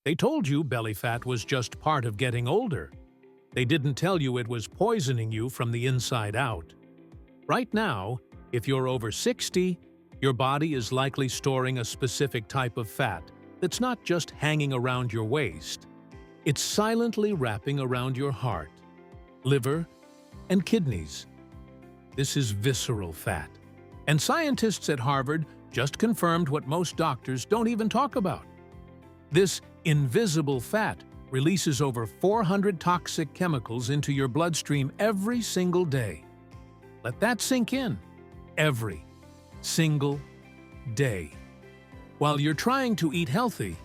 They told you belly fat was just part of getting older. They didn't tell you it was poisoning you from the inside out. Right now, if you're over 60, your body is likely storing a specific type of fat that's not just hanging around your waist. It's silently wrapping around your heart, liver, and kidneys. This is visceral fat. And scientists at Harvard just confirmed what most doctors don't even talk about. This invisible fat releases over 400 toxic chemicals into your bloodstream every single day. Let that sink in. Every single day. While you're trying to eat healthy,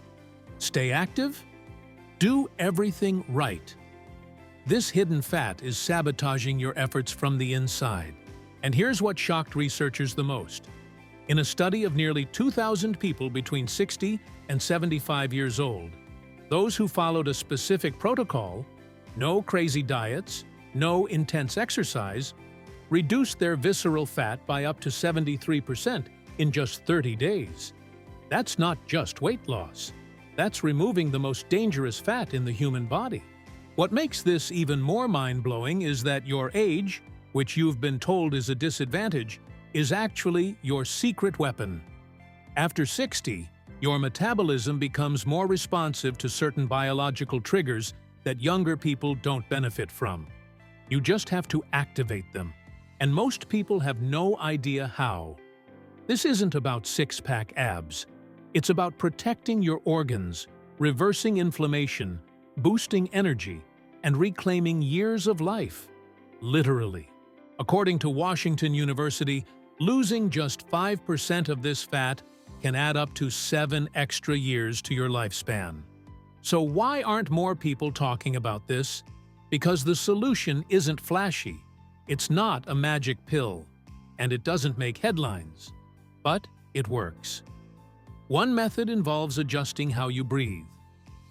stay active, do everything right. This hidden fat is sabotaging your efforts from the inside. And here's what shocked researchers the most. In a study of nearly 2,000 people between 60 and 75 years old, those who followed a specific protocol, no crazy diets, no intense exercise, reduced their visceral fat by up to 73% in just 30 days. That's not just weight loss. That's removing the most dangerous fat in the human body. What makes this even more mind-blowing is that your age, which you've been told is a disadvantage, is actually your secret weapon. After 60, your metabolism becomes more responsive to certain biological triggers that younger people don't benefit from. You just have to activate them. And most people have no idea how. This isn't about six-pack abs. It's about protecting your organs, reversing inflammation, boosting energy, and reclaiming years of life. Literally. According to Washington University, losing just 5% of this fat can add up to 7 extra years to your lifespan. So why aren't more people talking about this? Because the solution isn't flashy. It's not a magic pill, and it doesn't make headlines. But it works. One method involves adjusting how you breathe.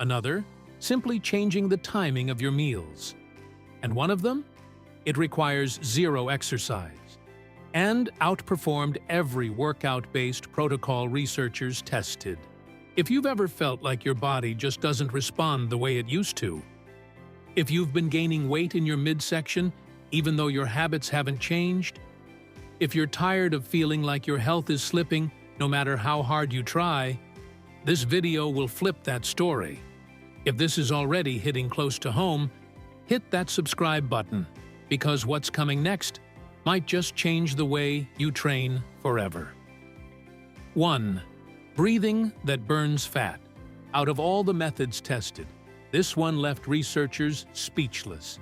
Another, simply changing the timing of your meals. And one of them? It requires zero exercise and outperformed every workout-based protocol researchers tested. If you've ever felt like your body just doesn't respond the way it used to, if you've been gaining weight in your midsection even though your habits haven't changed, if you're tired of feeling like your health is slipping no matter how hard you try, this video will flip that story. If this is already hitting close to home, hit that subscribe button, because what's coming next might just change the way you train forever. 1. Breathing that burns fat. Out of all the methods tested, this one left researchers speechless.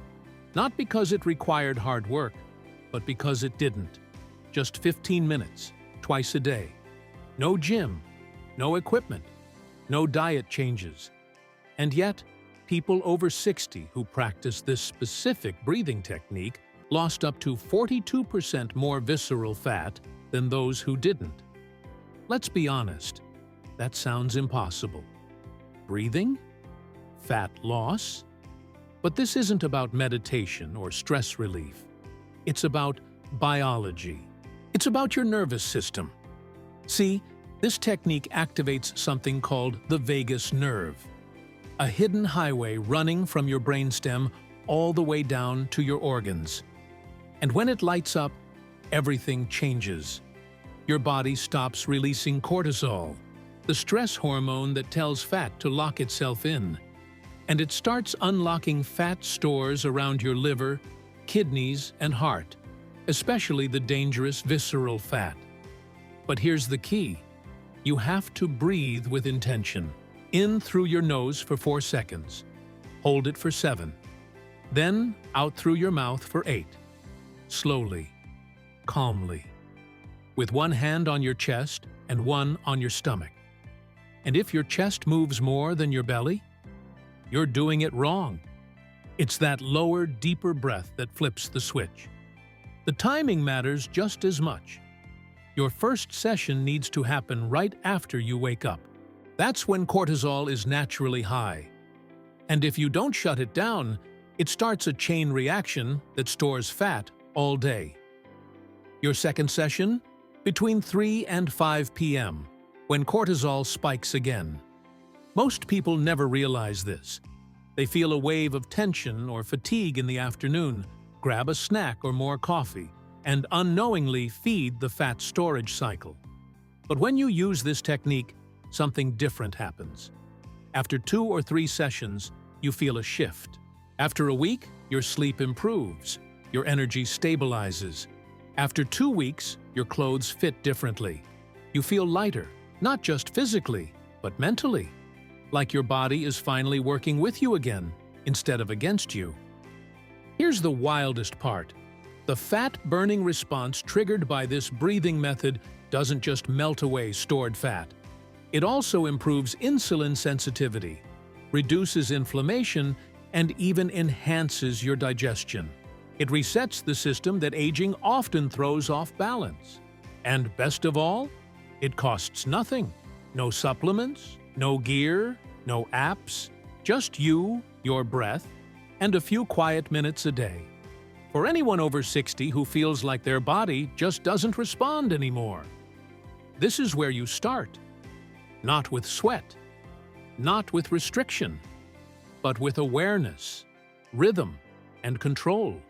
Not because it required hard work, but because it didn't. Just 15 minutes, twice a day. No gym, no equipment, no diet changes. And yet, people over 60 who practice this specific breathing technique lost up to 42% more visceral fat than those who didn't. Let's be honest, that sounds impossible. Breathing? Fat loss? But this isn't about meditation or stress relief. It's about biology. It's about your nervous system. See, this technique activates something called the vagus nerve, a hidden highway running from your brainstem all the way down to your organs. And when it lights up, everything changes. Your body stops releasing cortisol, the stress hormone that tells fat to lock itself in. And it starts unlocking fat stores around your liver, kidneys, and heart, especially the dangerous visceral fat. But here's the key. You have to breathe with intention. In through your nose for 4 seconds. Hold it for 7. Then out through your mouth for 8. Slowly, calmly, with one hand on your chest and one on your stomach. And if your chest moves more than your belly, you're doing it wrong. It's that lower, deeper breath that flips the switch. The timing matters just as much. Your first session needs to happen right after you wake up. That's when cortisol is naturally high. And if you don't shut it down, it starts a chain reaction that stores fat all day. Your second session? Between 3 and 5 p.m., when cortisol spikes again. Most people never realize this. They feel a wave of tension or fatigue in the afternoon, grab a snack or more coffee, and unknowingly feed the fat storage cycle. But when you use this technique, something different happens. After 2 or 3 sessions, you feel a shift. After a week, your sleep improves, your energy stabilizes. After 2 weeks, your clothes fit differently. You feel lighter, not just physically, but mentally, like your body is finally working with you again, instead of against you. Here's the wildest part. The fat-burning response triggered by this breathing method doesn't just melt away stored fat. It also improves insulin sensitivity, reduces inflammation, and even enhances your digestion. It resets the system that aging often throws off balance. And best of all, it costs nothing. No supplements, no gear, no apps, just you, your breath, and a few quiet minutes a day. For anyone over 60 who feels like their body just doesn't respond anymore, this is where you start. Not with sweat, not with restriction, but with awareness, rhythm, and control.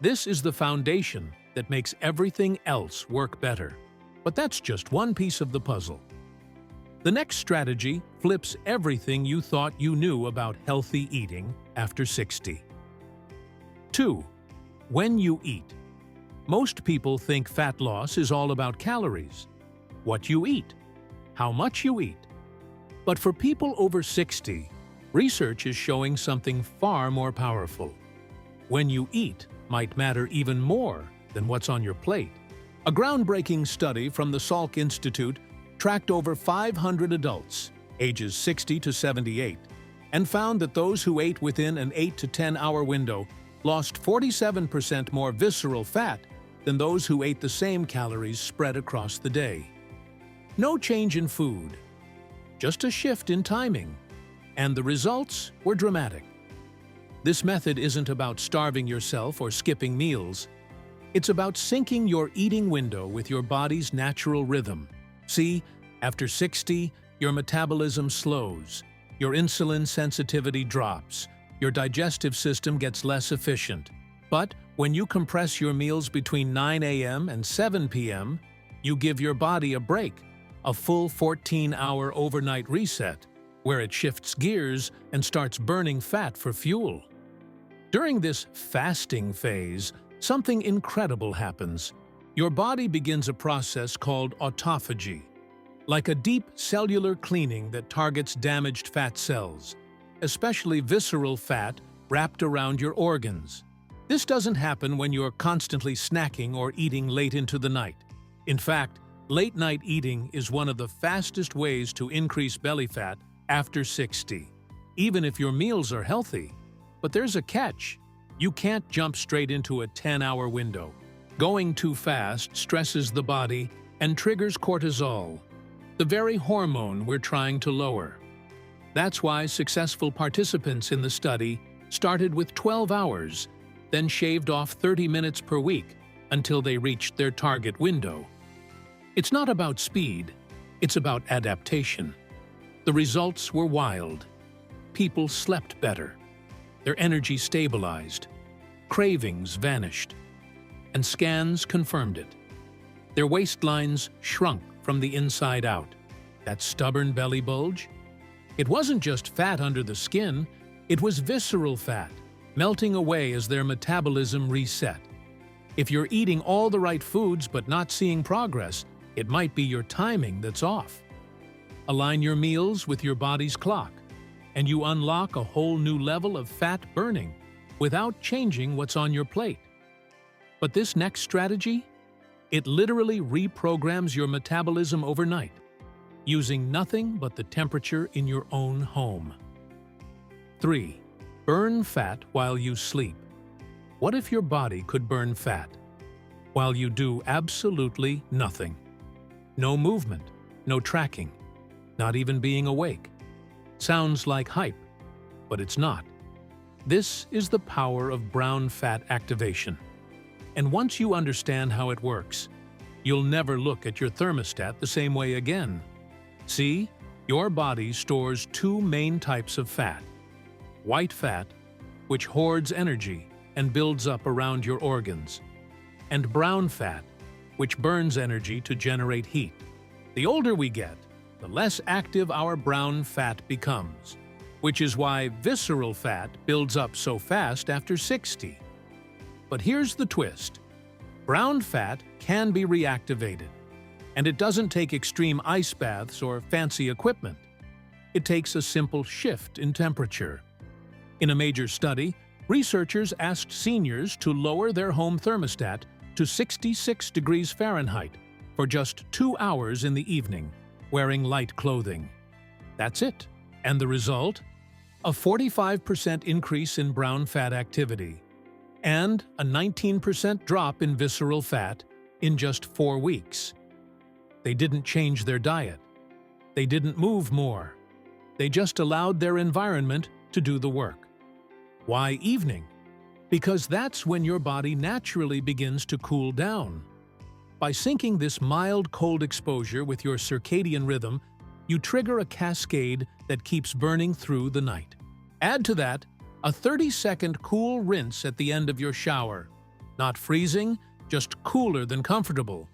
This is the foundation that makes everything else work better. But that's just one piece of the puzzle. The next strategy flips everything you thought you knew about healthy eating after 60. 2. When you eat. Most people think fat loss is all about calories, what you eat, how much you eat. But for people over 60, research is showing something far more powerful. When you eat might matter even more than what's on your plate. A groundbreaking study from the Salk Institute tracked over 500 adults, ages 60 to 78, and found that those who ate within an 8 to 10 hour window lost 47% more visceral fat than those who ate the same calories spread across the day. No change in food, just a shift in timing, and the results were dramatic. This method isn't about starving yourself or skipping meals. It's about syncing your eating window with your body's natural rhythm. See, after 60, your metabolism slows, your insulin sensitivity drops, your digestive system gets less efficient. But when you compress your meals between 9 a.m. and 7 p.m., you give your body a break, a full 14-hour overnight reset, where it shifts gears and starts burning fat for fuel. During this fasting phase, something incredible happens. Your body begins a process called autophagy, like a deep cellular cleaning that targets damaged fat cells, especially visceral fat wrapped around your organs. This doesn't happen when you're constantly snacking or eating late into the night. In fact, late-night eating is one of the fastest ways to increase belly fat after 60, even if your meals are healthy. But there's a catch. You can't jump straight into a 10-hour window. Going too fast stresses the body and triggers cortisol, the very hormone we're trying to lower. That's why successful participants in the study started with 12 hours, then shaved off 30 minutes per week until they reached their target window. It's not about speed, it's about adaptation. The results were wild. People slept better. Their energy stabilized. Cravings vanished. And scans confirmed it. Their waistlines shrunk from the inside out. That stubborn belly bulge? It wasn't just fat under the skin, it was visceral fat, melting away as their metabolism reset. If you're eating all the right foods but not seeing progress, it might be your timing that's off. Align your meals with your body's clock, and you unlock a whole new level of fat burning without changing what's on your plate. But this next strategy? It literally reprograms your metabolism overnight, using nothing but the temperature in your own home. 3. Burn fat while you sleep. What if your body could burn fat while you do absolutely nothing? No movement, no tracking, not even being awake. Sounds like hype, but it's not. This is the power of brown fat activation. And once you understand how it works, you'll never look at your thermostat the same way again. See, Your body stores two main types of fat: white fat, which hoards energy and builds up around your organs, and brown fat, which burns energy to generate heat. The older we get, the less active our brown fat becomes, which is why visceral fat builds up so fast after 60. But here's the twist. Brown fat can be reactivated, and it doesn't take extreme ice baths or fancy equipment. It takes a simple shift in temperature. In a major study, researchers asked seniors to lower their home thermostat to 66 degrees Fahrenheit for just 2 hours in the evening, wearing light clothing. That's it. And the result? A 45% increase in brown fat activity and a 19% drop in visceral fat in just 4 weeks. They didn't change their diet. They didn't move more. They just allowed their environment to do the work. Why evening? Because that's when your body naturally begins to cool down. By syncing this mild cold exposure with your circadian rhythm, you trigger a cascade that keeps burning through the night. Add to that a 30-second cool rinse at the end of your shower. Not freezing, just cooler than comfortable.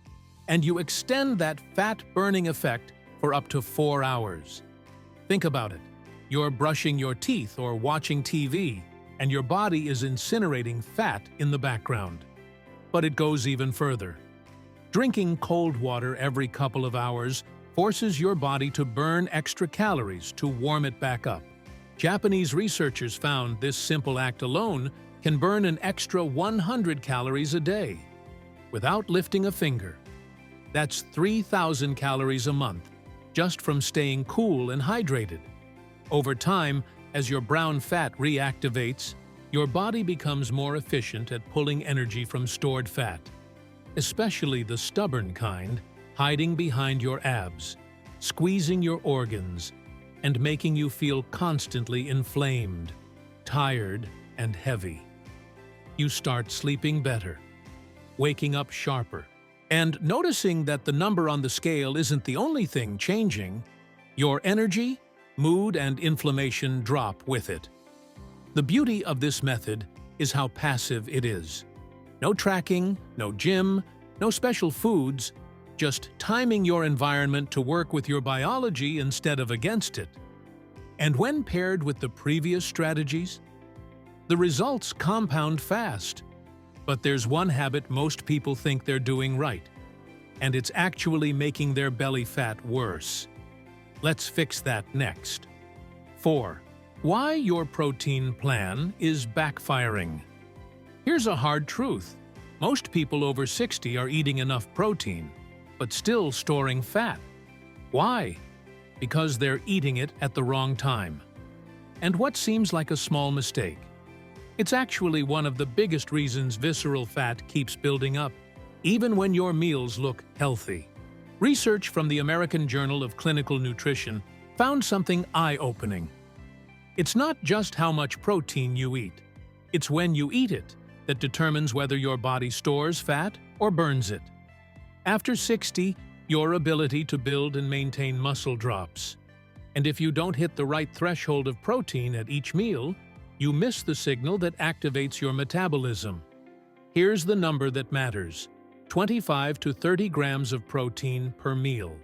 And you extend that fat-burning effect for up to 4 hours. Think about it. You're brushing your teeth or watching TV, and your body is incinerating fat in the background. But it goes even further. Drinking cold water every couple of hours forces your body to burn extra calories to warm it back up. Japanese researchers found this simple act alone can burn an extra 100 calories a day without lifting a finger. That's 3,000 calories a month just from staying cool and hydrated. Over time, as your brown fat reactivates, your body becomes more efficient at pulling energy from stored fat, especially the stubborn kind, hiding behind your abs, squeezing your organs, and making you feel constantly inflamed, tired, and heavy. You start sleeping better, waking up sharper, and noticing that the number on the scale isn't the only thing changing. Your energy, mood, and inflammation drop with it. The beauty of this method is how passive it is. No tracking, no gym, no special foods, just timing your environment to work with your biology instead of against it. And when paired with the previous strategies, the results compound fast. But there's one habit most people think they're doing right, and it's actually making their belly fat worse. Let's fix that next. 4. Why your protein plan is backfiring. Here's a hard truth. Most people over 60 are eating enough protein, but still storing fat. Why? Because they're eating it at the wrong time. And what seems like a small mistake, it's actually one of the biggest reasons visceral fat keeps building up, even when your meals look healthy. Research from the American Journal of Clinical Nutrition found something eye-opening. It's not just how much protein you eat. It's when you eat it that determines whether your body stores fat or burns it. After 60, your ability to build and maintain muscle drops. And if you don't hit the right threshold of protein at each meal, you miss the signal that activates your metabolism. Here's the number that matters: 25 to 30 grams of protein per meal.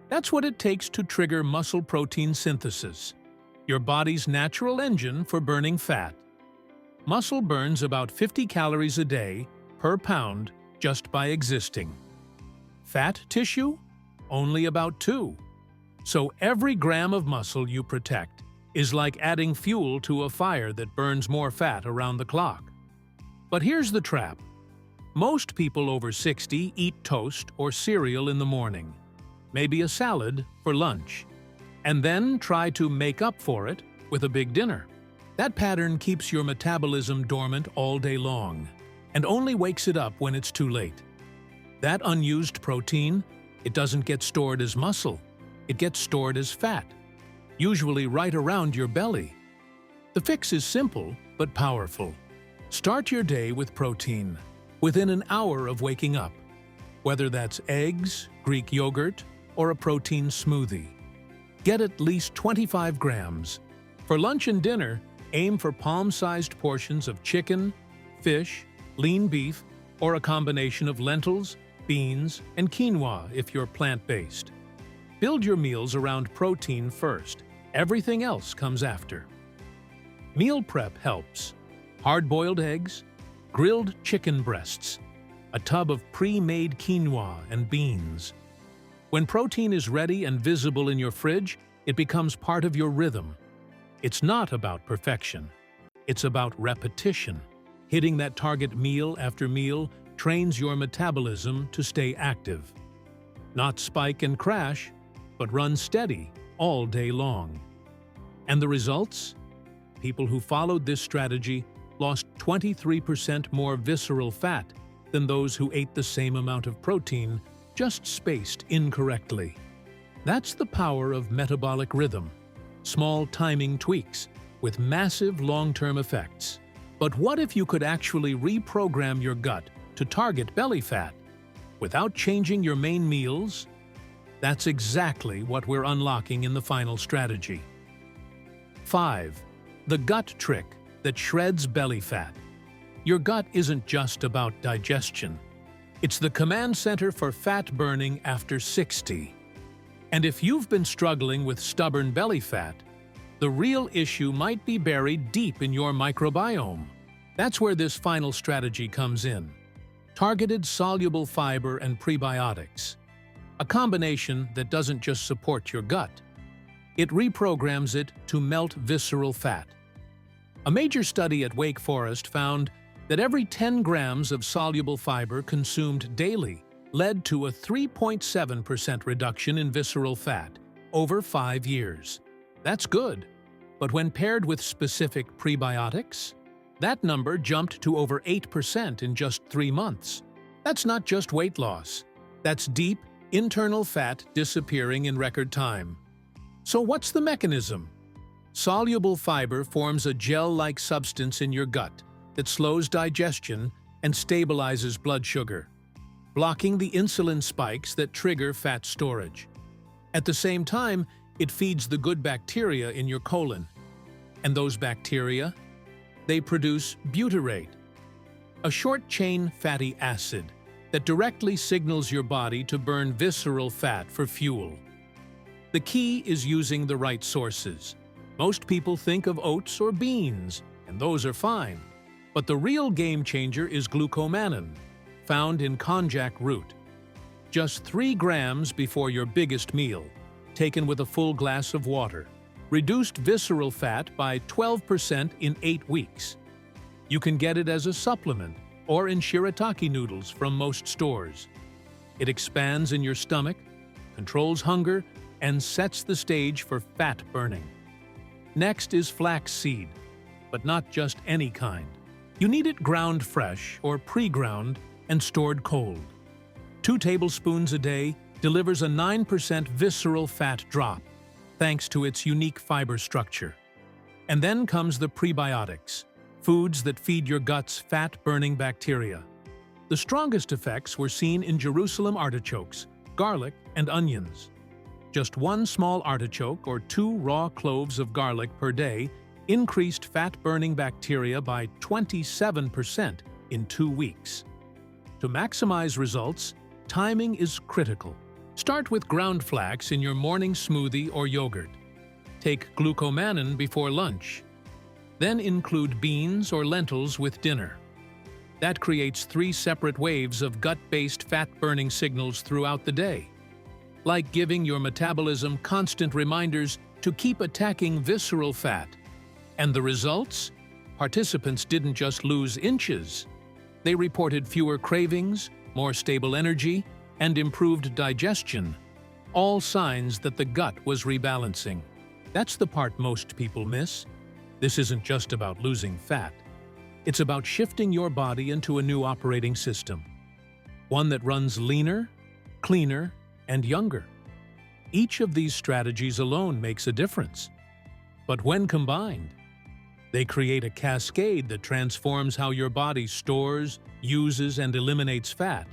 That's what it takes to trigger muscle protein synthesis, your body's natural engine for burning fat. Muscle burns about 50 calories a day per pound just by existing. Fat tissue? Only about 2. So every gram of muscle you protect is like adding fuel to a fire that burns more fat around the clock. But here's the trap. Most people over 60 eat toast or cereal in the morning, maybe a salad for lunch, and then try to make up for it with a big dinner. That pattern keeps your metabolism dormant all day long and only wakes it up when it's too late. That unused protein, it doesn't get stored as muscle. It gets stored as fat, usually right around your belly. The fix is simple but powerful. Start your day with protein within an hour of waking up, whether that's eggs, Greek yogurt, or a protein smoothie. Get at least 25 grams. For lunch and dinner, aim for palm-sized portions of chicken, fish, lean beef, or a combination of lentils, beans, and quinoa if you're plant-based. Build your meals around protein first. Everything else comes after. Meal prep helps. Hard-boiled eggs, grilled chicken breasts, a tub of pre-made quinoa and beans. When protein is ready and visible in your fridge, it becomes part of your rhythm. It's not about perfection. It's about repetition. Hitting that target meal after meal trains your metabolism to stay active. Not spike and crash, but run steady all day long. And the results? People who followed this strategy lost 23% more visceral fat than those who ate the same amount of protein, just spaced incorrectly. That's the power of metabolic rhythm. Small timing tweaks with massive long-term effects. But what if you could actually reprogram your gut to target belly fat without changing your main meals? That's exactly what we're unlocking in the final strategy. 5. The gut trick that shreds belly fat. Your gut isn't just about digestion. It's the command center for fat burning after 60. And if you've been struggling with stubborn belly fat, the real issue might be buried deep in your microbiome. That's where this final strategy comes in. Targeted soluble fiber and prebiotics. A combination that doesn't just support your gut. It reprograms it to melt visceral fat. A major study at Wake Forest found that every 10 grams of soluble fiber consumed daily led to a 3.7% reduction in visceral fat over 5 years. That's good. But when paired with specific prebiotics, that number jumped to over 8% in just 3 months. That's not just weight loss. That's deep, internal fat disappearing in record time. So what's the mechanism? Soluble fiber forms a gel-like substance in your gut that slows digestion and stabilizes blood sugar, blocking the insulin spikes that trigger fat storage. At the same time, it feeds the good bacteria in your colon. And those bacteria? They produce butyrate, a short-chain fatty acid that directly signals your body to burn visceral fat for fuel. The key is using the right sources. Most people think of oats or beans, and those are fine. But the real game changer is glucomannan, found in konjac root. Just 3 grams before your biggest meal, taken with a full glass of water, reduced visceral fat by 12% in 8 weeks. You can get it as a supplement or in shirataki noodles from most stores. It expands in your stomach, controls hunger, and sets the stage for fat burning. Next is flax seed, but not just any kind. You need it ground fresh or pre-ground and stored cold. 2 tablespoons a day delivers a 9% visceral fat drop, thanks to its unique fiber structure. And then comes the prebiotics, foods that feed your gut's fat-burning bacteria. The strongest effects were seen in Jerusalem artichokes, garlic, and onions. Just 1 small artichoke or 2 raw cloves of garlic per day increased fat-burning bacteria by 27% in 2 weeks. To maximize results, timing is critical. Start with ground flax in your morning smoothie or yogurt. Take glucomannan before lunch. Then include beans or lentils with dinner. That creates 3 separate waves of gut-based fat-burning signals throughout the day. Like giving your metabolism constant reminders to keep attacking visceral fat. And the results? Participants didn't just lose inches. They reported fewer cravings, more stable energy, and improved digestion. All signs that the gut was rebalancing. That's the part most people miss. This isn't just about losing fat. It's about shifting your body into a new operating system. One that runs leaner, cleaner, and younger. Each of these strategies alone makes a difference. But when combined, they create a cascade that transforms how your body stores, uses, and eliminates fat,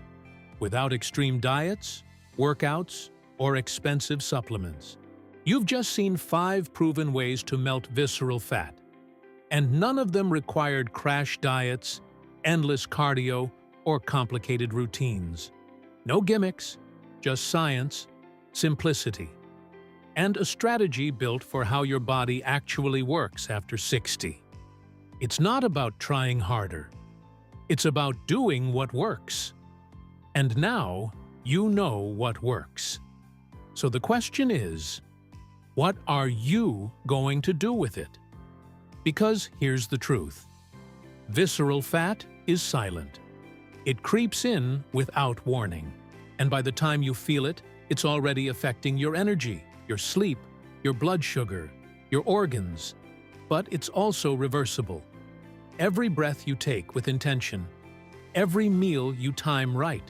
without extreme diets, workouts, or expensive supplements. You've just seen 5 proven ways to melt visceral fat, and none of them required crash diets, endless cardio, or complicated routines. No gimmicks, just science, simplicity, and a strategy built for how your body actually works after 60. It's not about trying harder. It's about doing what works. And now, you know what works. So the question is, what are you going to do with it? Because here's the truth. Visceral fat is silent. It creeps in without warning. And by the time you feel it, it's already affecting your energy, your sleep, your blood sugar, your organs. But it's also reversible. Every breath you take with intention, every meal you time right,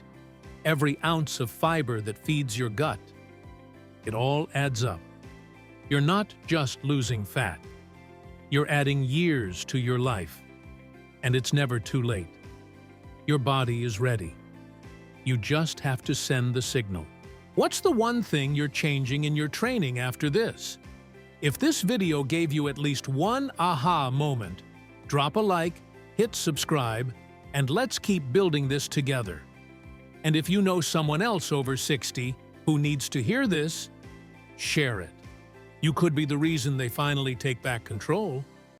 every ounce of fiber that feeds your gut, it all adds up. You're not just losing fat. You're adding years to your life. And it's never too late. Your body is ready. You just have to send the signal. What's the one thing you're changing in your training after this? If this video gave you at least one aha moment, drop a like, hit subscribe, and let's keep building this together. And if you know someone else over 60 who needs to hear this, share it. You could be the reason they finally take back control.